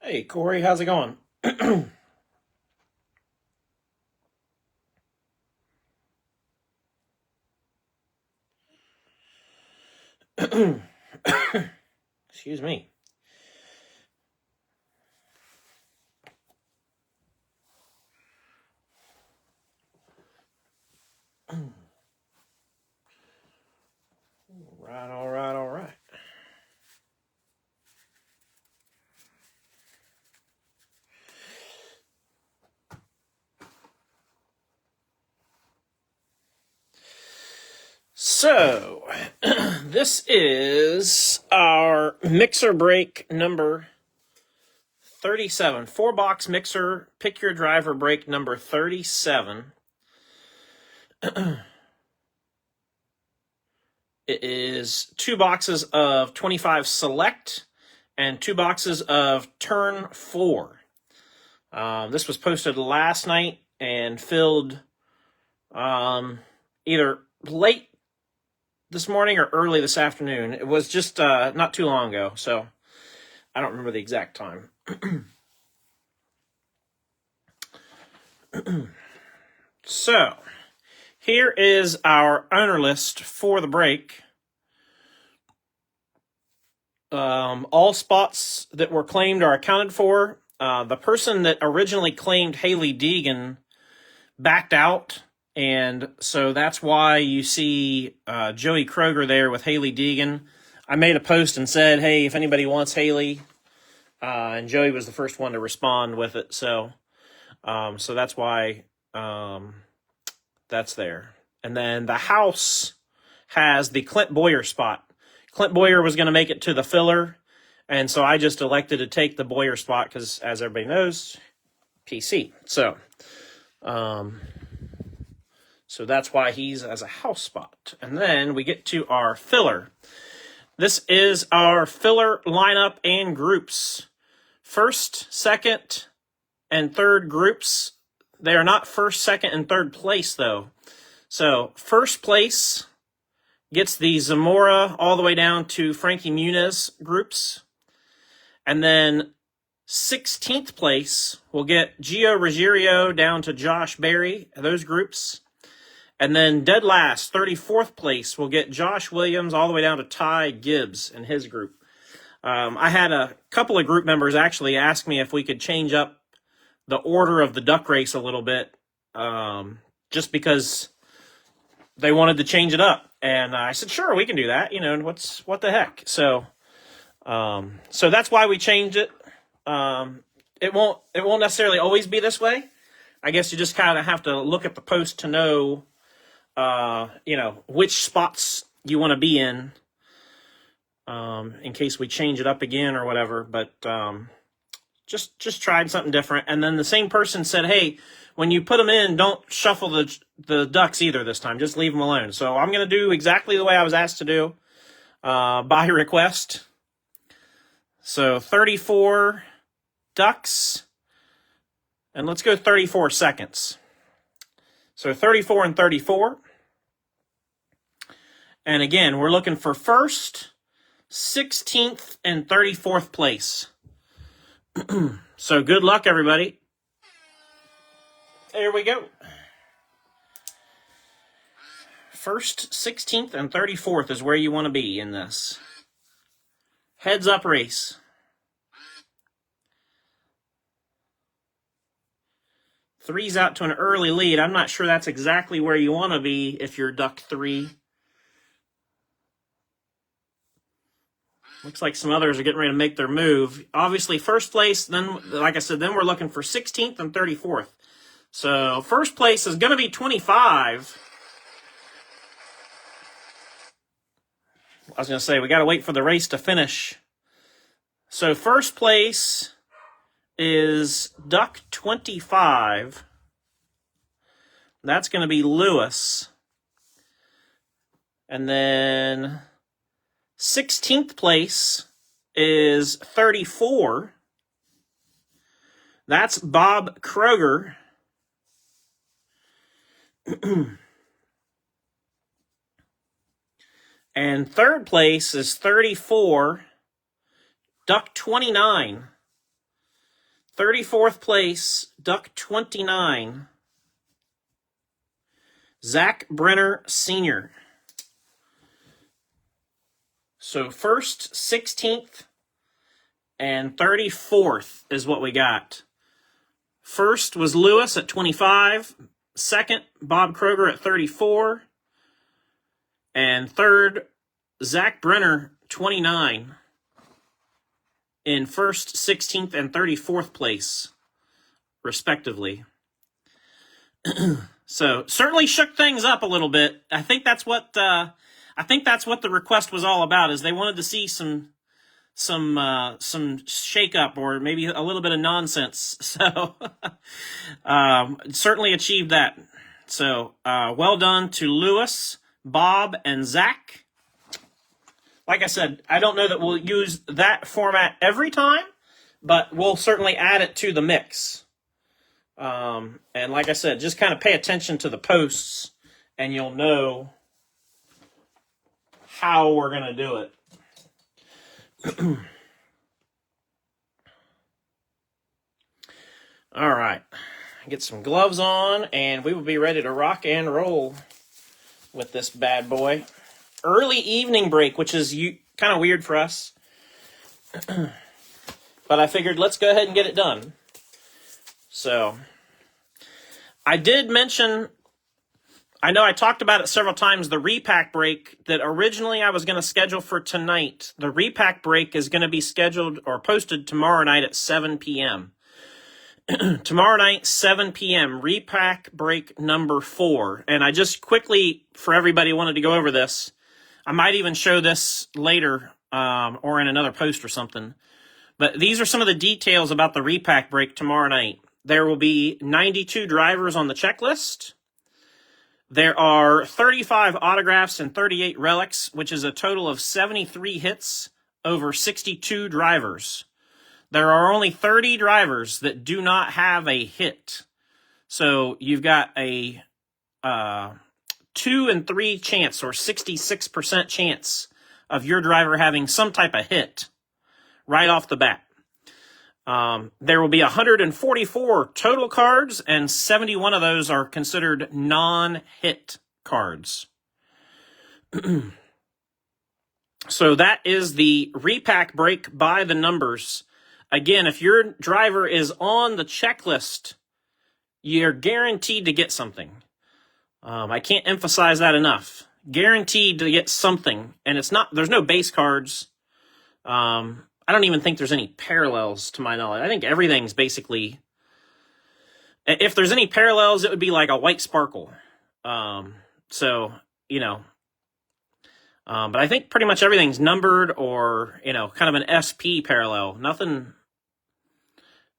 Hey, Corey, how's it going? Excuse me. All right, all right. So, this is our mixer break number 37. 4-box mixer, pick your driver break number 37. It is 2 boxes of 25 select and 2 boxes of turn 4. This was posted last night and filled either late this morning or early this afternoon. It was just not too long ago, so I don't remember the exact time. So, here is our owner list for the break. All spots that were claimed are accounted for. The person that originally claimed Haley Deegan backed out, and so that's why you see Joey Kroger there with Haley Deegan. I made a post and said, hey, if anybody wants Haley, and Joey was the first one to respond with it, so that's why that's there. And then the house has the Clint Boyer spot. Clint Boyer was going to make it to the filler, and so I just elected to take the Boyer spot because, as everybody knows, PC. So that's why he's as a house spot. And then we get to our filler. This is our filler lineup and groups. First, second, and third groups. They are not first, second, and third place, though. So, first place gets the Zamora all the way down to Frankie Muniz groups. And then 16th place will get Gio Ruggiero down to Josh Berry, those groups. And then dead last, 34th place, will get Josh Williams all the way down to Ty Gibbs in his group. I had a couple of group members actually ask me if we could change up the order of the duck race a little bit, just because they wanted to change it up. And I said, sure, we can do that. You know, what the heck? So that's why we changed it. It won't necessarily always be this way. I guess you just kind of have to look at the post to know, which spots you want to be in case we change it up again or whatever. But just tried something different. And then the same person said, hey, when you put them in, don't shuffle the ducks either this time. Just leave them alone. So I'm going to do exactly the way I was asked to do by request. So 34 ducks. And let's go 34 seconds. So 34 and 34. And again, we're looking for first, 16th, and 34th place. So good luck, everybody. There we go. First, 16th, and 34th is where you want to be in this. Heads up race. Three's out to an early lead. I'm not sure that's exactly where you want to be if you're duck 3. Looks like some others are getting ready to make their move. Obviously, first place, then, like I said, then we're looking for 16th and 34th. So, first place is going to be 25. I was going to say, we got to wait for the race to finish. So, first place is duck 25. That's going to be Lewis. And then 16th place is 34. That's Bob Kroger. And third place is 34, duck 29. 34th place, Duck 29, Zach Brenner Sr. So first, 16th, and 34th is what we got. First was Lewis at 25. Second, Bob Kroger at 34. And third, Zach Brenner, 29. In first, 16th, and 34th place, respectively. So certainly shook things up a little bit. I think that's what the request was all about. Is they wanted to see some shake up or maybe a little bit of nonsense. So certainly achieved that. So well done to Lewis, Bob, and Zach. Like I said, I don't know that we'll use that format every time, but we'll certainly add it to the mix. And like I said, just kind of pay attention to the posts and you'll know how we're going to do it. All right, get some gloves on and we will be ready to rock and roll with this bad boy. Early evening break, which is kind of weird for us. But I figured let's go ahead and get it done. So, I did mention, I know I talked about it several times, the repack break that originally I was going to schedule for tonight. The repack break is going to be scheduled or posted tomorrow night at 7 p.m. Tomorrow night, 7 p.m., repack break number 4. And I just quickly, for everybody, wanted to go over this. I might even show this later or in another post or something. But these are some of the details about the repack break tomorrow night. There will be 92 drivers on the checklist. There are 35 autographs and 38 relics, which is a total of 73 hits over 62 drivers. There are only 30 drivers that do not have a hit. So you've got a 2 and 3 chance, or 66% chance of your driver having some type of hit right off the bat. There will be 144 total cards, and 71 of those are considered non-hit cards. So that is the repack break by the numbers. Again, if your driver is on the checklist, you're guaranteed to get something. I can't emphasize that enough. Guaranteed to get something. And there's no base cards. I don't even think there's any parallels to my knowledge. I think everything's basically, if there's any parallels, it would be like a white sparkle. So, but I think pretty much everything's numbered or, kind of an SP parallel. Nothing,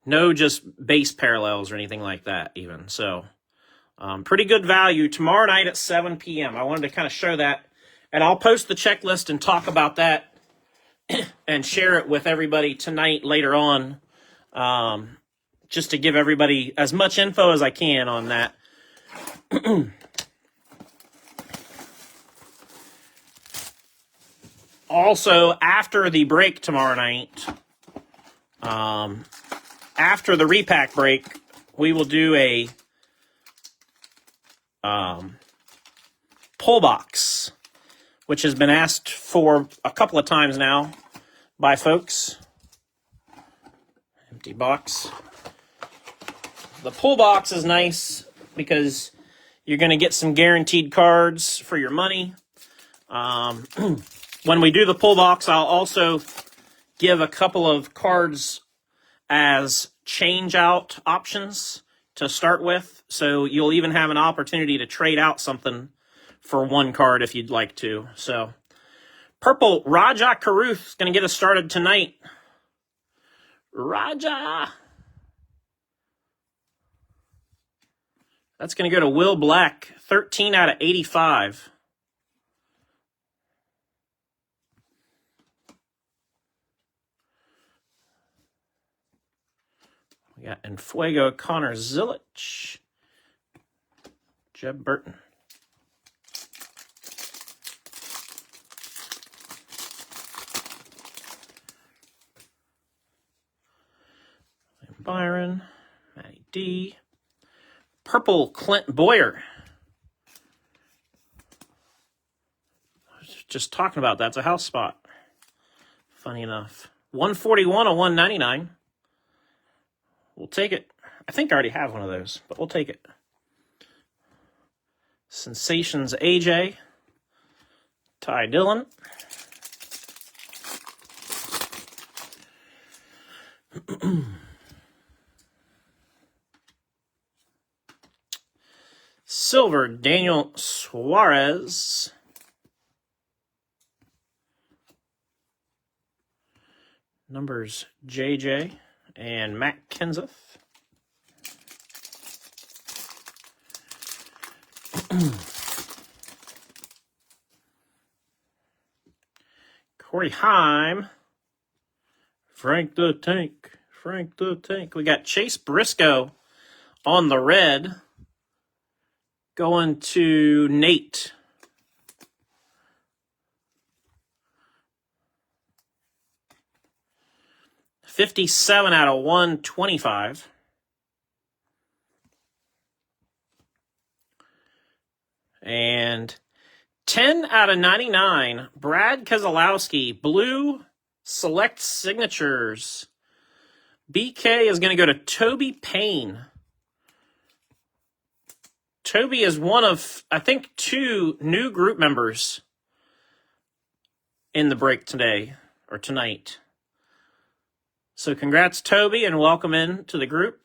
no just base parallels or anything like that even. So, pretty good value tomorrow night at 7 p.m. I wanted to kind of show that. And I'll post the checklist and talk about that and share it with everybody tonight later on, just to give everybody as much info as I can on that. Also, after the break tomorrow night, after the repack break, we will do a pull box, which has been asked for a couple of times now by folks. Empty box. The pull box is nice because you're going to get some guaranteed cards for your money. When we do the pull box, I'll also give a couple of cards as change out options to start with. So you'll even have an opportunity to trade out something for one card if you'd like to. So purple Raja Caruth is going to get us started tonight. Raja. That's going to go to Will Black, 13 out of 85. We got Enfuego, Connor Zilich, Jeb Burton. Byron, Matty D. Purple, Clint Boyer. I was just talking about that's a house spot. Funny enough. 141 of 199. We'll take it. I think I already have one of those, but we'll take it. Sensations AJ. Ty Dillon. Silver, Daniel Suarez. Numbers JJ and Matt Kenseth. Corey Heim. Frank the Tank. Frank the Tank. We got Chase Briscoe on the red. Going to Nate. $57 out of 125. And 10 out of 99. Brad Keselowski. Blue select signatures. BK is going to go to Toby Payne. Toby is one of, I think, 2 new group members in the break today, or tonight. So congrats, Toby, and welcome in to the group.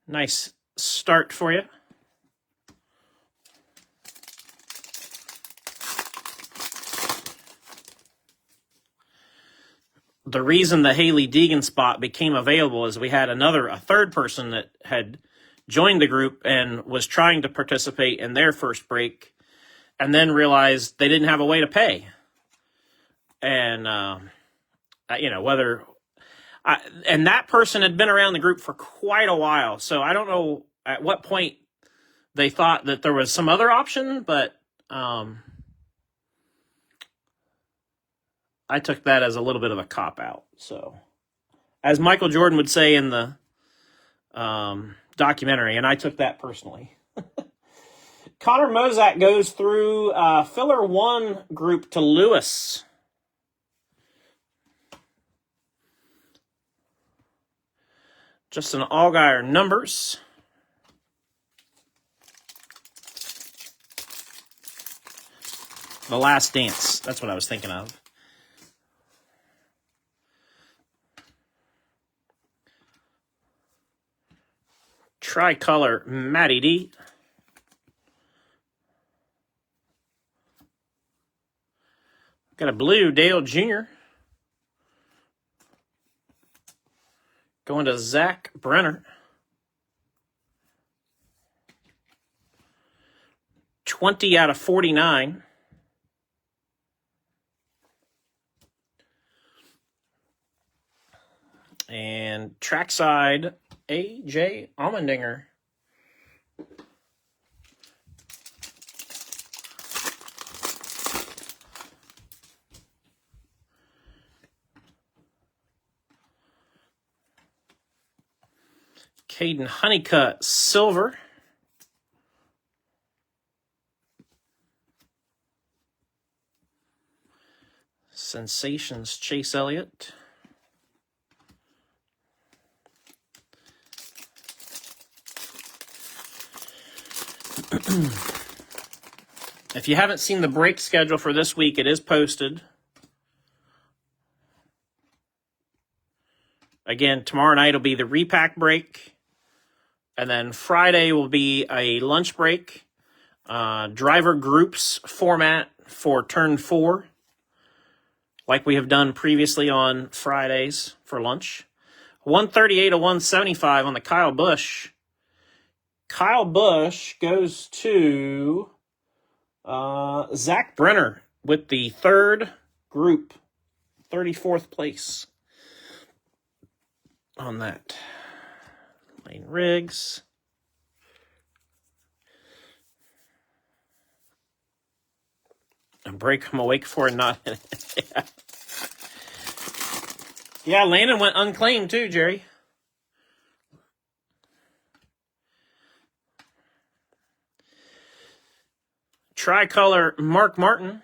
Nice start for you. The reason the Haley Deegan spot became available is we had a third person that had joined the group and was trying to participate in their first break and then realized they didn't have a way to pay. And, and that person had been around the group for quite a while. So I don't know at what point they thought that there was some other option, but I took that as a little bit of a cop-out. So, as Michael Jordan would say in the documentary, and I took that personally. Connor Mozak goes through filler 1 group to Lewis. Justin Allgaier numbers. The Last Dance. That's what I was thinking of. Tricolor, Matty D. Got a blue, Dale Jr. Going to Zach Brenner. 20 out of 49. And trackside, A.J. Allmendinger. Caden Honeycutt, silver. Sensations, Chase Elliott. If you haven't seen the break schedule for this week, it is posted. Again, tomorrow night will be the repack break. And then Friday will be a lunch break. Driver groups format for turn 4. Like we have done previously on Fridays for lunch. 138 to 175 on the Kyle Busch. Kyle Busch goes to Zach Brenner with the third group, 34th place on that. Lane Riggs. A break I'm awake for and not in it. Yeah. Yeah, Landon went unclaimed too, Jerry. Tricolor Mark Martin.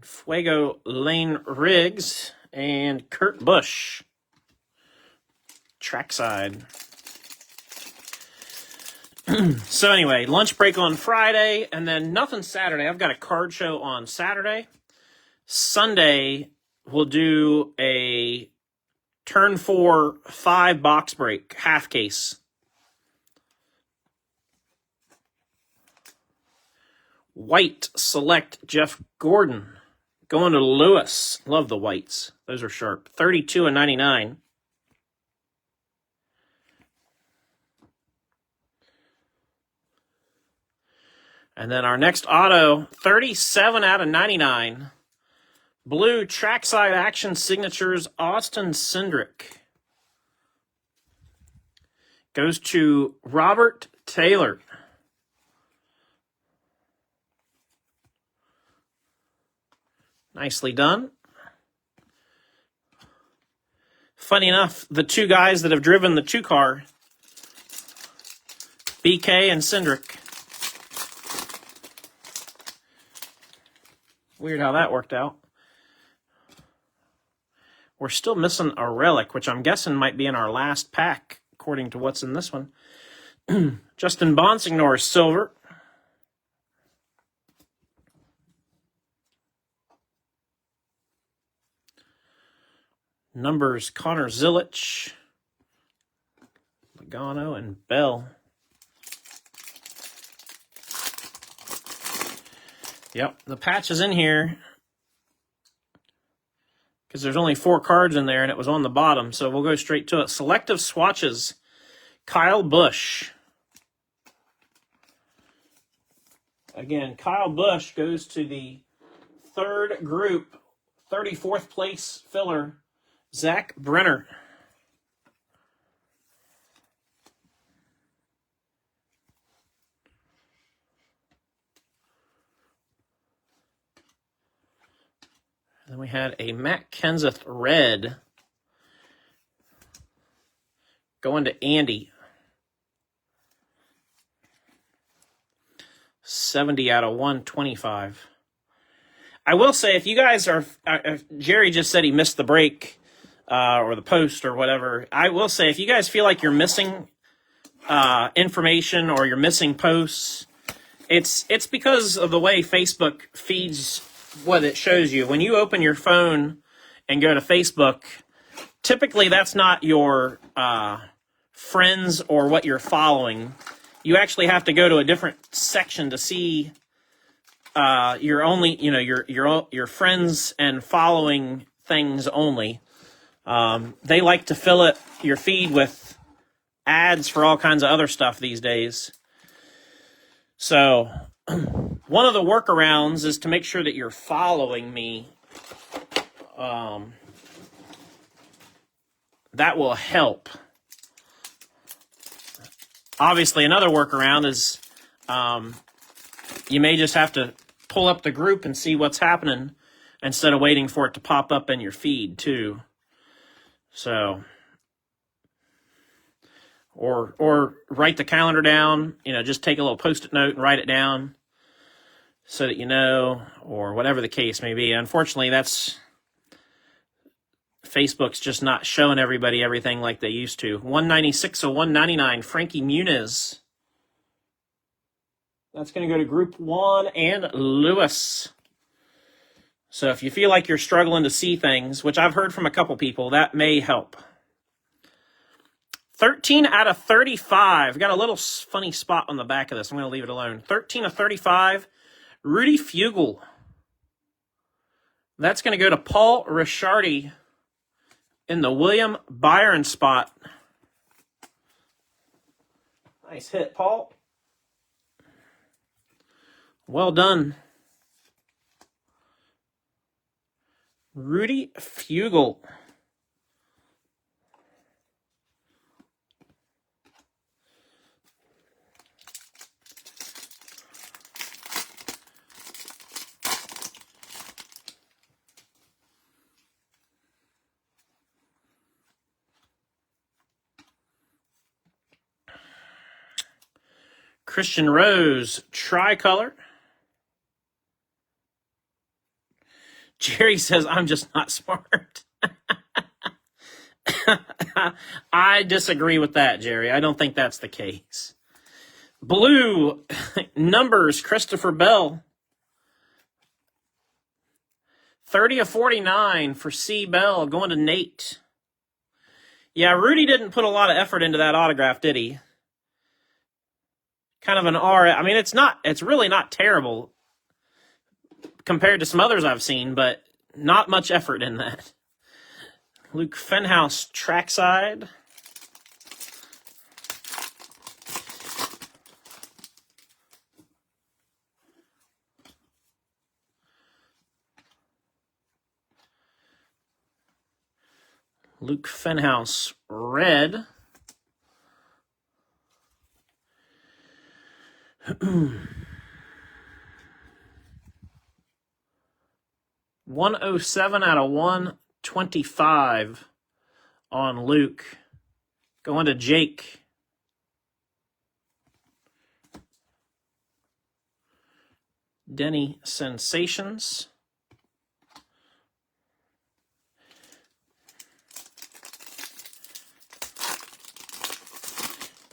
Fuego Lane Riggs and Kurt Busch. Trackside. So anyway, lunch break on Friday, and then nothing Saturday. I've got a card show on Saturday. Sunday, we'll do a turn 4 5 box break, half case. White select Jeff Gordon. Going to Lewis. Love the whites. Those are sharp. 32/99. And then our next auto, 37/99. Blue trackside action signatures, Austin Cindric. Goes to Robert Taylor. Nicely done. Funny enough, the two guys that have driven the 2-car, BK and Cindric. Weird how that worked out. We're still missing a relic, which I'm guessing might be in our last pack, according to what's in this one. Justin Bonsignor, silver. Numbers, Connor Zilich, Logano, and Bell. Yep, the patch is in here because there's only 4 cards in there and it was on the bottom, so we'll go straight to it. Selective swatches, Kyle Busch. Again, Kyle Busch goes to the 3rd group, 34th place filler, Zach Brenner. Then we had a Matt Kenseth red going to Andy. 70/125. I will say, if you guys are, Jerry just said he missed the break or the post or whatever. I will say, if you guys feel like you're missing information or you're missing posts, it's because of the way Facebook feeds what it shows you. When you open your phone and go to Facebook, typically that's not your friends or what you're following. You actually have to go to a different section to see your only, your friends and following things only. They like to fill your feed with ads for all kinds of other stuff these days. So one of the workarounds is to make sure that you're following me. That will help. Obviously, another workaround is you may just have to pull up the group and see what's happening instead of waiting for it to pop up in your feed, too. So, or write the calendar down, just take a little Post-it note and write it down so that you know, or whatever the case may be. Unfortunately, Facebook's just not showing everybody everything like they used to. 196/199, Frankie Muniz. That's going to go to Group 1 and Lewis. So if you feel like you're struggling to see things, which I've heard from a couple people, that may help. 13/35. Got a little funny spot on the back of this. I'm going to leave it alone. 13/35, Rudy Fugle. That's going to go to Paul Ricciardi in the William Byron spot. Nice hit, Paul. Well done. Rudy Fugle. Christian Rose, tricolor. Jerry says, I'm just not smart. I disagree with that, Jerry. I don't think that's the case. Blue, numbers, Christopher Bell. 30 of 49 for C. Bell, going to Nate. Yeah, Rudy didn't put a lot of effort into that autograph, did he? Kind of an R. I mean, it's really not terrible compared to some others I've seen, but not much effort in that. Luke Fenhouse, trackside. Luke Fenhouse, red. 107 out of 125 on Luke. Going to Jake. Denny Sensations.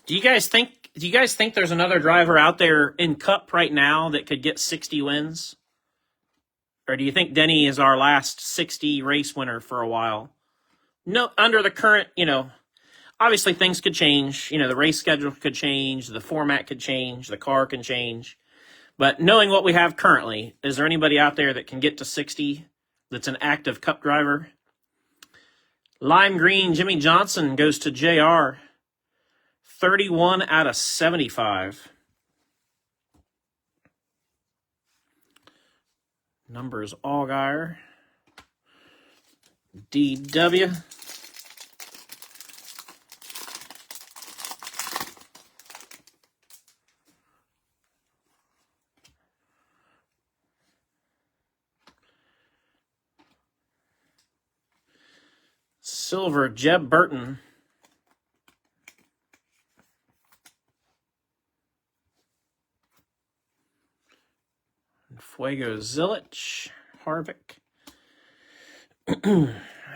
Do you guys think there's another driver out there in Cup right now that could get 60 wins? Or do you think Denny is our last 60 race winner for a while? No, under the current, obviously things could change. The race schedule could change, the format could change, the car can change. But knowing what we have currently, is there anybody out there that can get to 60 that's an active Cup driver? Lime green, Jimmy Johnson goes to JR. 31 out of 75. Numbers Allgaier. DW. Silver, Jeb Burton. Fuego Zilich, Harvick.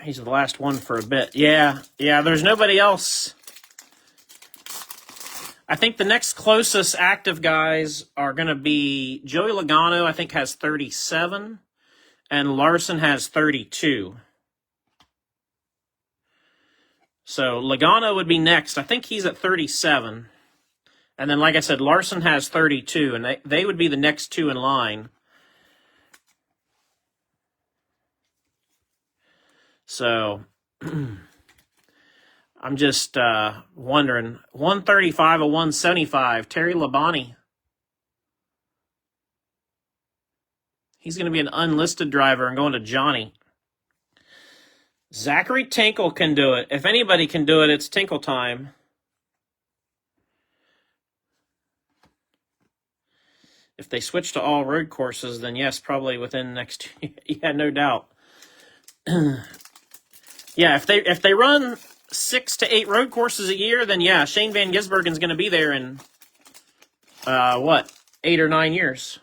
He's the last one for a bit. Yeah, there's nobody else. I think the next closest active guys are going to be Joey Logano, I think, has 37, and Larson has 32. So Logano would be next. I think he's at 37. And then, like I said, Larson has 32, and they would be the next two in line. So I'm just wondering. 135 of 175, Terry Labonte. He's going to be an unlisted driver and going to Johnny. Zachary Tinkle can do it. If anybody can do it, it's Tinkle time. If they switch to all road courses, then yes, probably within next year. Yeah, no doubt. Yeah, if they run 6 to 8 road courses a year, then yeah, Shane Van Gisbergen's going to be there in 8 or 9 years.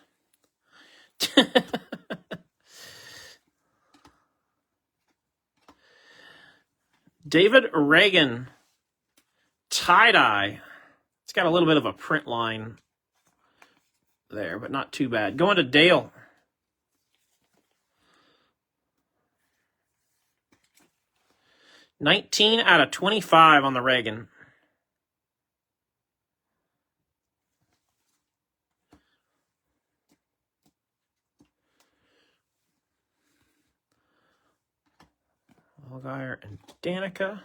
David Reagan, tie-dye. It's got a little bit of a print line there, but not too bad. Going to Dale. $19 out of $25 on the Reagan. Allgaier and Danica.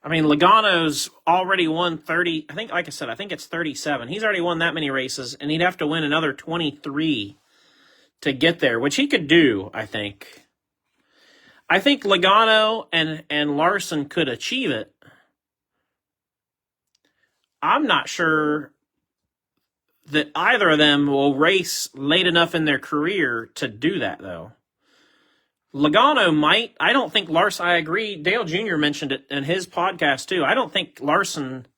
I mean, Logano's already won 30. I think, like I said, I think it's 37. He's already won that many races, and he'd have to win another 23 to get there, which he could do, I think. I think Logano and Larson could achieve it. I'm not sure that either of them will race late enough in their career to do that, though. Logano might. I don't think Larson. I agree. Dale Jr. mentioned it in his podcast too. I don't think Larson's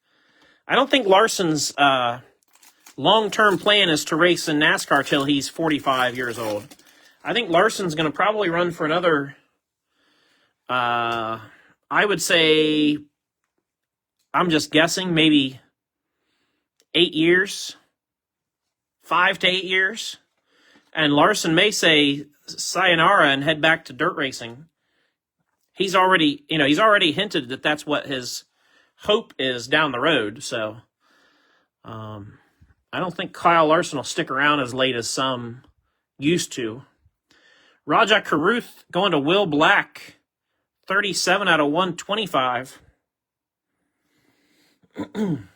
long-term plan is to race in NASCAR till he's 45 years old. I think Larson's going to probably run for another. I would say, I'm just guessing, maybe 8 years, 5 to 8 years. And Larson may say sayonara and head back to dirt racing. He's already hinted that that's what his hope is down the road. So, I don't think Kyle Larson will stick around as late as some used to. Rajah Caruth going to Will Black. 37 out of 125. And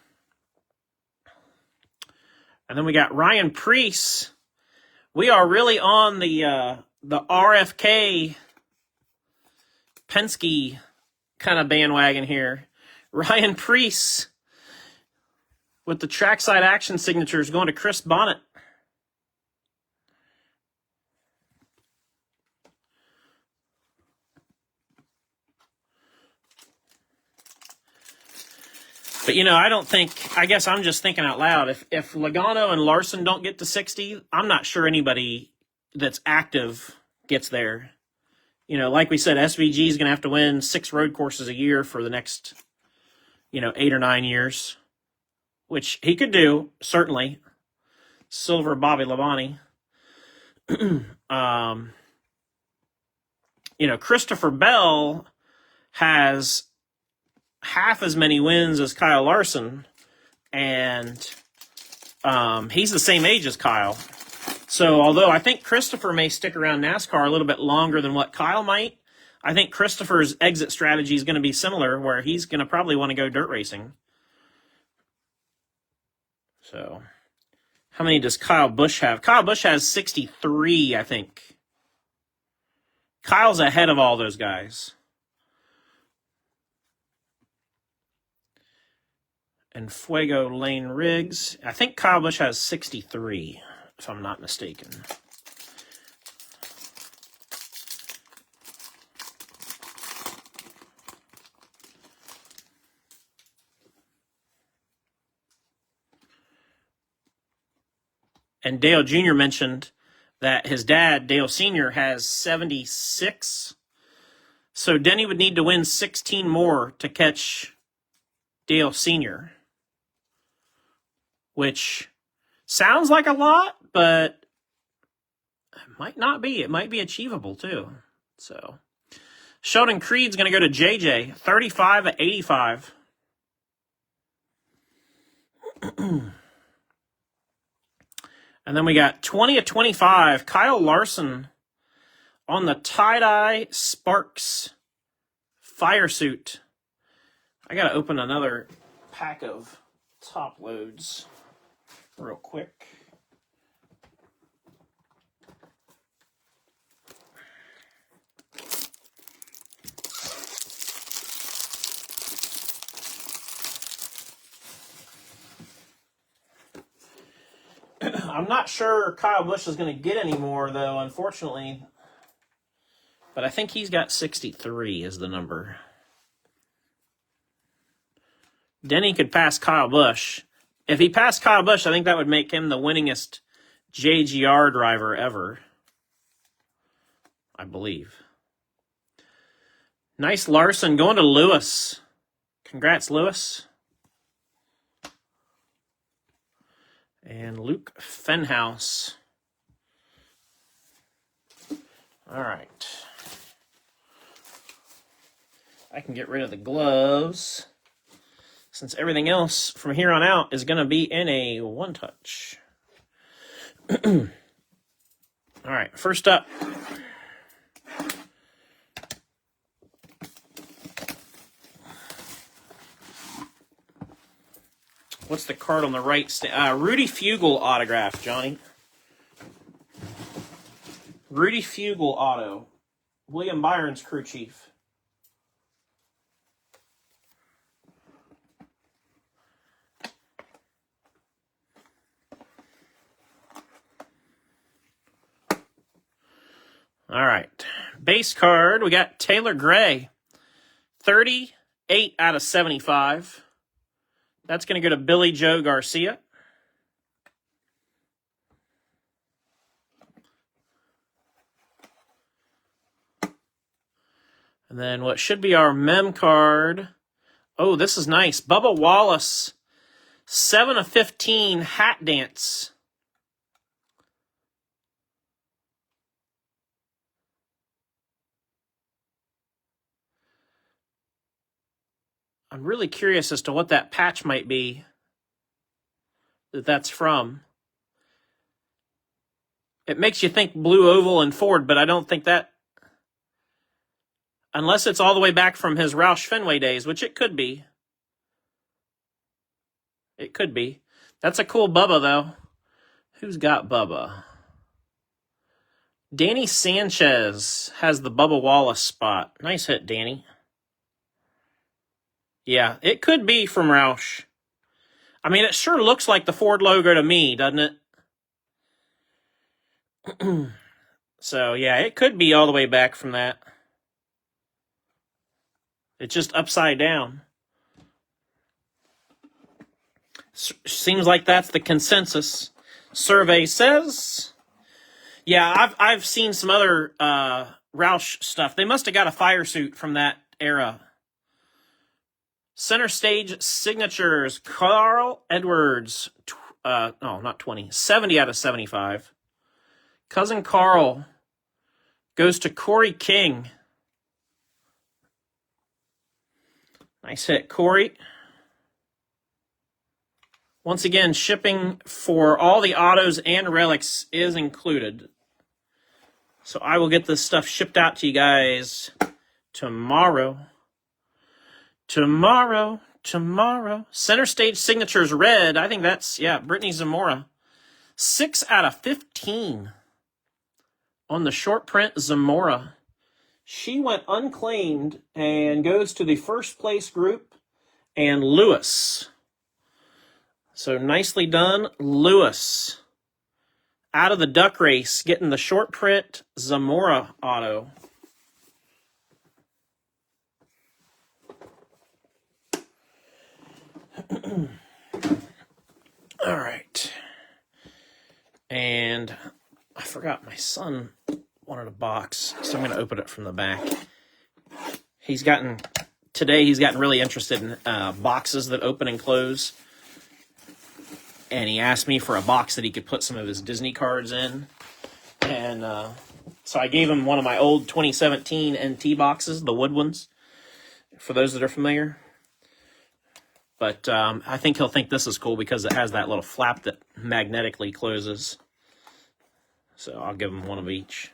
then we got Ryan Preece. We are really on the RFK Penske kind of bandwagon here. Ryan Preece with the trackside action signatures going to Chris Bonnet. But, I guess I'm just thinking out loud. If Logano and Larson don't get to 60, I'm not sure anybody that's active gets there. Like we said, SVG is going to have to win 6 road courses a year for the next, 8 or 9 years, which he could do, certainly. Silver Bobby Labonte. Christopher Bell has half as many wins as Kyle Larson, and he's the same age as Kyle. So although I think Christopher may stick around NASCAR a little bit longer than what Kyle might, I think Christopher's exit strategy is going to be similar, where he's going to probably want to go dirt racing. So how many does Kyle Busch have? Kyle Busch has 63, I think. Kyle's ahead of all those guys. And Fuego Lane Riggs. I think Kyle Busch has 63, if I'm not mistaken. And Dale Jr. mentioned that his dad, Dale Sr., has 76. So Denny would need to win 16 more to catch Dale Sr., which sounds like a lot, but it might not be. It might be achievable, too. So Sheldon Creed's going to go to JJ, 35 at 85. And then we got 20 at 25, Kyle Larson on the tie-dye Sparks fire suit. I got to open another pack of top loads real quick. I'm not sure Kyle Busch is going to get any more, though, unfortunately. But I think he's got 63 as the number. Denny could pass Kyle Busch. If he passed Kyle Busch, I think that would make him the winningest JGR driver ever. I believe. Nice Larson going to Lewis. Congrats, Lewis. And Luke Fenhouse. All right. I can get rid of the gloves, since everything else from here on out is going to be in a one-touch. All right, first up. What's the card on the right? Rudy Fugle autograph, Johnny. Rudy Fugle auto. William Byron's crew chief. All right. Base card, we got Taylor Gray. 38 out of 75. That's going to go to Billy Joe Garcia. And then what should be our mem card. Oh, this is nice. Bubba Wallace. 7 of 15 hat dance. I'm really curious as to what that patch might be that's from. It makes you think Blue Oval and Ford, but I don't think that, unless it's all the way back from his Roush Fenway days, which it could be. It could be. That's a cool Bubba, though. Who's got Bubba? Danny Sanchez has the Bubba Wallace spot. Nice hit, Danny. Yeah, it could be from Roush. I mean, it sure looks like the Ford logo to me, doesn't it? So, yeah, it could be all the way back from that. It's just upside down. Seems like that's the consensus. Survey says. Yeah, I've seen some other Roush stuff. They must have got a fire suit from that era. Center stage signatures. Carl Edwards. No, not 20. 70 out of 75. Cousin Carl goes to Corey King. Nice hit, Corey. Once again, shipping for all the autos and relics is included. So I will get this stuff shipped out to you guys tomorrow. Tomorrow. Center stage signatures red. I think that's, yeah, Brittany Zamora. 6 out of 15 on the short print Zamora. She went unclaimed and goes to the first place group and Lewis. So nicely done, Lewis. Out of the duck race, getting the short print Zamora auto. All right. And I forgot my son wanted a box, so I'm going to open it from the back. Today he's gotten really interested in boxes that open and close. And he asked me for a box that he could put some of his Disney cards in. And so I gave him one of my old 2017 NT boxes, the wood ones, for those that are familiar. But I think he'll think this is cool because it has that little flap that magnetically closes. So I'll give him one of each.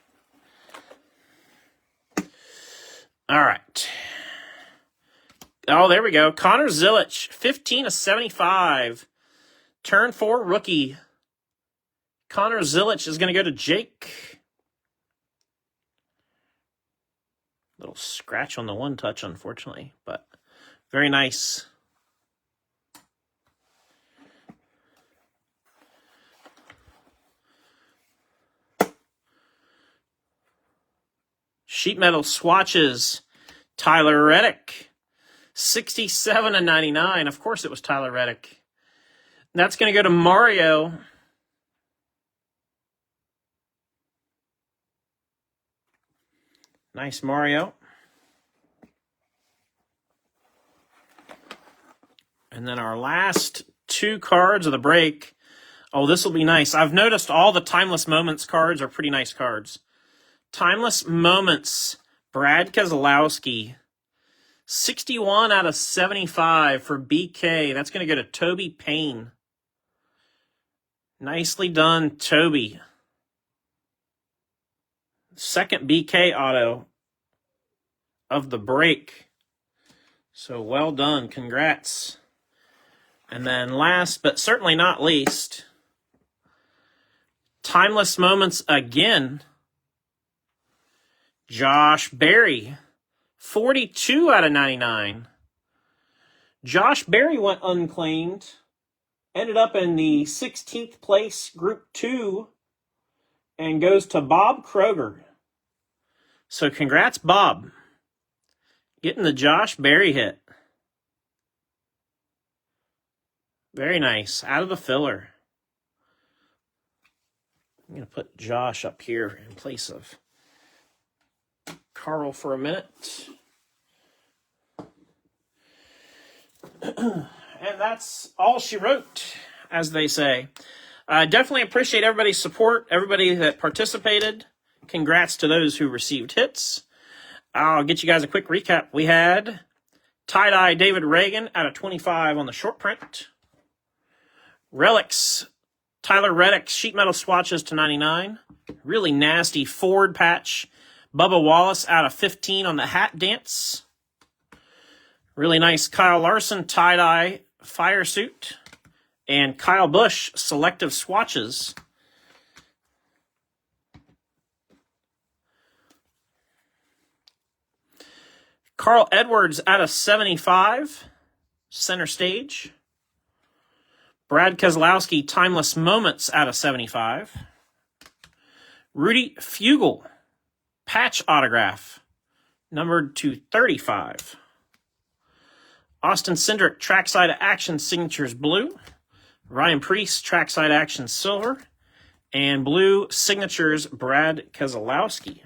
All right. Oh, there we go. Connor Zilic, 15 of 75. Turn 4 rookie. Connor Zilic is going to go to Jake. Little scratch on the one touch, unfortunately, but very nice. Sheet metal swatches. Tyler Reddick. 67 and 99. Of course it was Tyler Reddick. That's going to go to Mario. Nice, Mario. And then our last 2 cards of the break. Oh, this will be nice. I've noticed all the Timeless Moments cards are pretty nice cards. Timeless Moments, Brad Keselowski. 61 out of 75 for BK. That's going to go to Toby Payne. Nicely done, Toby. Second BK auto of the break. So well done. Congrats. And then last, but certainly not least, Timeless Moments again. Josh Berry. 42 out of 99. Josh Berry went unclaimed. Ended up in the 16th place, Group 2, and goes to Bob Kroger. So congrats, Bob, getting the Josh Berry hit. Very nice. Out of the filler. I'm going to put Josh up here in place of Carl for a minute. And that's all she wrote, as they say. I definitely appreciate everybody's support, everybody that participated. Congrats to those who received hits. I'll get you guys a quick recap. We had Tie-Dye David Reagan out of 25 on the short print. Relics, Tyler Reddick, sheet metal swatches to 99. Really nasty Ford patch, Bubba Wallace out of 15 on the hat dance. Really nice Kyle Larson tie-dye fire suit. And Kyle Busch selective swatches. Carl Edwards out of 75, center stage. Brad Keselowski, Timeless Moments out of 75. Rudy Fugle, patch autograph, numbered to 35. Austin Cindric, Trackside Action Signatures Blue. Ryan Preece, Trackside Action Silver. And Blue Signatures, Brad Keselowski.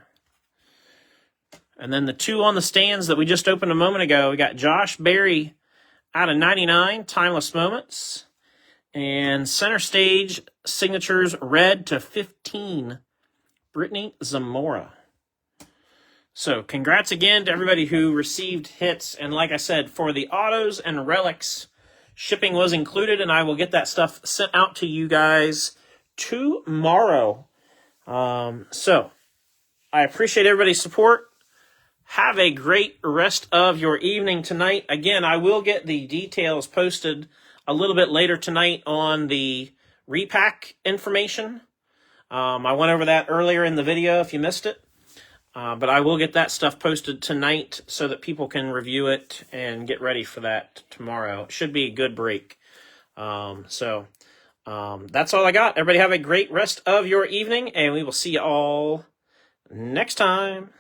And then the two on the stands that we just opened a moment ago, we got Josh Berry out of 99, Timeless Moments. And center stage signatures red to 15, Brittany Zamora. So congrats again to everybody who received hits. And like I said, for the autos and relics, shipping was included, and I will get that stuff sent out to you guys tomorrow. So I appreciate everybody's support. Have a great rest of your evening tonight. Again, I will get the details posted a little bit later tonight on the repack information. I went over that earlier in the video if you missed it. But I will get that stuff posted tonight so that people can review it and get ready for that tomorrow. It should be a good break. That's all I got. Everybody have a great rest of your evening, and we will see you all next time.